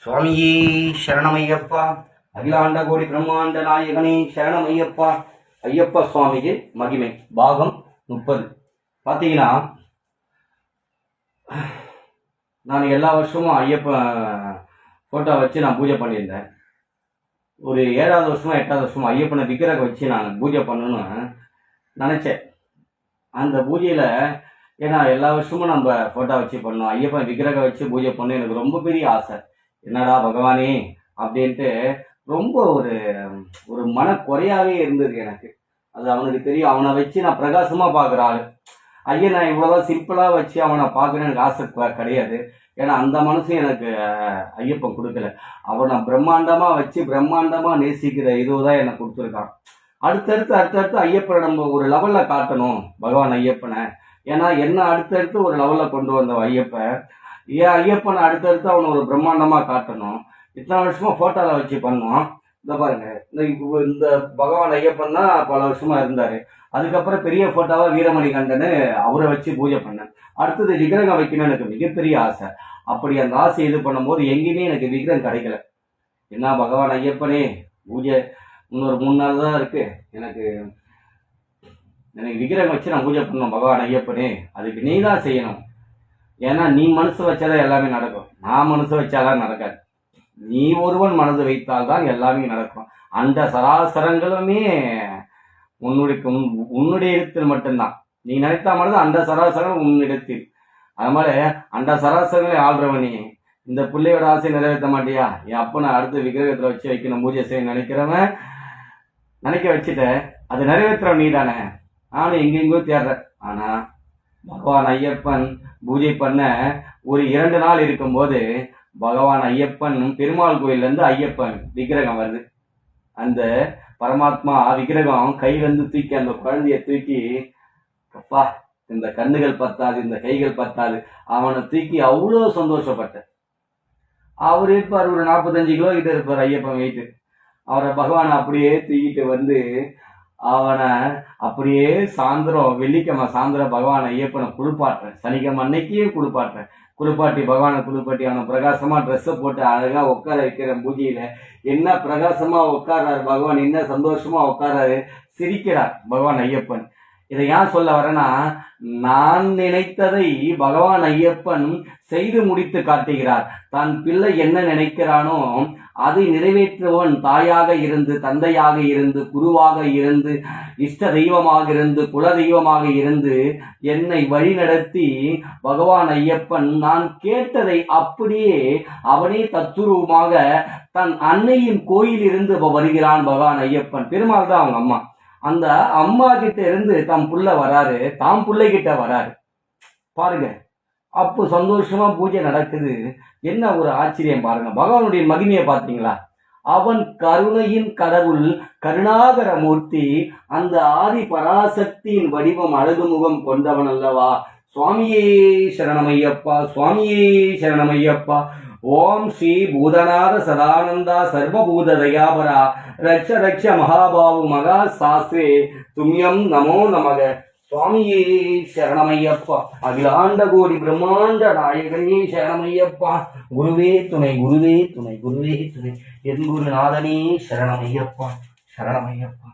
சுவாமியே சரணமையப்பா. அகிலாண்ட கோடி பிரம்மாண்ட நாயகனே சரணமையப்பா. ஐயப்ப சுவாமிக்கு மகிமை பாகம் 30. பார்த்தீங்கன்னா, நான் எல்லா வருஷமும் ஐயப்ப ஃபோட்டோ வச்சு நான் பூஜை பண்ணியிருந்தேன். ஒரு 7வது வருஷமோ 8வது வருஷமோ ஐயப்பனை விக்கிரகம் வச்சு நான் பூஜை பண்ணணும்னு நினச்சேன். அந்த பூஜையில் ஏன்னா எல்லா வருஷமும் நம்ம ஃபோட்டோ வச்சு பண்ணோம், ஐயப்பன் விக்கிரகம் வச்சு பூஜை பண்ண எனக்கு ரொம்ப பெரிய ஆசை. என்னடா பகவானே அப்படின்ட்டு ரொம்ப ஒரு ஒரு மன குறையாவே இருந்தது எனக்கு. அது அவனுக்கு தெரியும். அவனை வச்சு நான் பிரகாசமாக பார்க்குற ஆள். ஐயன் நான் இவ்வளோதான் சிம்பிளாக வச்சு அவனை பார்க்கணுன்னு எனக்கு ஆசை கிடையாது. ஏன்னா அந்த மனசும் எனக்கு ஐயப்பன் கொடுக்கல. அவனை பிரம்மாண்டமாக வச்சு பிரம்மாண்டமாக நேசிக்கிற இதுதான் எனக்கு கொடுத்துருக்கான். அடுத்தடுத்து ஐயப்பனை நம்ம ஒரு லெவலில் காட்டணும் பகவான் ஐயப்பனை. ஏன்னா என்ன அடுத்தடுத்து ஒரு லெவலில் கொண்டு வந்த ஐயப்பன், ஐயப்பனை அடுத்தடுத்து அவனை ஒரு பிரம்மாண்டமாக காட்டணும். இத்தனை வருஷமாக ஃபோட்டோவில் வச்சு பண்ணோம். இந்த பாருங்க, இந்த பகவான் ஐயப்பன் தான் பல வருஷமாக இருந்தார். அதுக்கப்புறம் பெரிய ஃபோட்டோவாக வீரமணி கண்டன்னு அவரை வச்சு பூஜை பண்ணேன். அடுத்தது விக்கிரகம் வைக்கணும்னு எனக்கு மிகப்பெரிய ஆசை. அப்படி அந்த ஆசை இது பண்ணும்போது எங்கேயுமே எனக்கு விக்கிரகம் கிடைக்கல. என்ன பகவான் ஐயப்பனே, பூஜை இன்னொரு 3 நாள் தான் இருக்குது, எனக்கு விக்கிரகம் வச்சு நான் பூஜை பண்ணணும் பகவான் ஐயப்பனே. அதுக்கு நீ தான் செய்யணும். ஏன்னா நீ மனசு வச்சாதான் எல்லாமே நடக்கும். நான் மனசு வச்சாதான் நடக்காது. நீ ஒருவன் மனது வைத்தால்தான் எல்லாமே நடக்கும். அந்த சராசரங்களுமே உன்னுடைய இடத்தில் மட்டும்தான். நீ நினைத்தா மட்டும்தான் அந்த சராசரம் உன்னிடத்தில். அதனால அந்த சராசரங்களை ஆள்றவனே, இந்த பிள்ளையோட ஆசையை நிறைவேற்ற மாட்டியா? என் அப்பனை அடுத்த விக்கிரகத்தில் வச்சு வைக்கணும், பூஜை செய்ய நினைக்கிறவன் நினைக்க வச்சுட்ட, அது நிறைவேற்றுறவன் நீ தானே. நானும் எங்கெங்கோ தேடுறேன். ஆனா பகவான் ஐயப்பன் பூஜை பண்ண ஒரு 2 நாள் இருக்கும்போது பகவான் ஐயப்பன் பெருமாள் கோயிலேருந்து ஐயப்பன் விக்கிரகம் வருது. அந்த பரமாத்மா விக்கிரகம் கையிலேருந்து தூக்கி அந்த குழந்தைய தூக்கி, அப்பா இந்த கண்ணுகள் பத்தாது, இந்த கைகள் பத்தாது, அவனை தூக்கி அவ்வளோ சந்தோஷப்பட்டேன். அவர் இருப்பார், ஒரு 45 கிலோ கிட்ட இருப்பார் ஐயப்பன் வெயிட்டு. அவரை பகவானை அப்படியே தூக்கிட்டு வந்து அவனை அப்படியே சாயந்தரம் வெள்ளிக்கிழமை சாயந்தரம் பகவான் ஐயப்பனை குளிப்பாட்டுறேன். சனிக்கிழமை அன்னைக்கே குளிப்பாட்டுறேன். குளிப்பாட்டி பகவானை குளிப்பாட்டி அவனை பிரகாசமா ட்ரெஸ்ஸை போட்டு அழகா உட்கார வைக்கிறேன். பூஜையில என்ன பிரகாசமா உட்கார்றாரு பகவான், என்ன சந்தோஷமா உட்கார்றாரு, சிரிக்கிறார் பகவான் ஐயப்பன். இதை ஏன் சொல்ல வரேன்னா, நான் நினைத்ததை பகவான் ஐயப்பன் செய்து முடித்து காட்டுகிறார். தான் பிள்ளை என்ன நினைக்கிறானோ அதை நிறைவேற்றுவன் தாயாக இருந்து, தந்தையாக இருந்து, குருவாக இருந்து, இஷ்ட தெய்வமாக இருந்து, குல தெய்வமாக இருந்து என்னை வழிநடத்தி பகவான் ஐயப்பன் நான் கேட்டதை அப்படியே அவனே தத்துரூபமாக தன் அன்னையின் கோயில் இருந்து வருகிறான் பகவான் ஐயப்பன். பெருமாள் தான் அவங்க அம்மா. அந்த அம்மா கிட்ட இருந்து தம் புள்ள வராரு, தாம் பிள்ளை கிட்ட வராரு. பாருங்க, அப்போ சந்தோஷமா பூஜை நடக்குது. என்ன ஒரு ஆச்சரியம் பாருங்க, பகவானுடைய மகிமையை பார்த்தீங்களா? அவன் கருணையின் கடவுள், கருணாகர மூர்த்தி, அந்த ஆதி பராசக்தியின் வடிவம், அழகு முகம் கொண்டவன் அல்லவா. சுவாமியே சரணமையப்பா, சுவாமியே சரணமையப்பா. ஓம் ஸ்ரீ பூதநாத சதானந்தா சர்வபூத தயாபரா ரட்ச ரட்ச மகாபாவு மகா சாஸ்திரே தும்யம் நமோ நமக. சுவாமியே சரணமையப்பா. அகிலாண்ட கோடி பிரம்மாண்ட நாயகனே சரணமையப்பா. குருவே துணை, குருவே துணை, குருவே துணை, என் குருநாதனே சரணமையப்பா, சரணமையப்பா.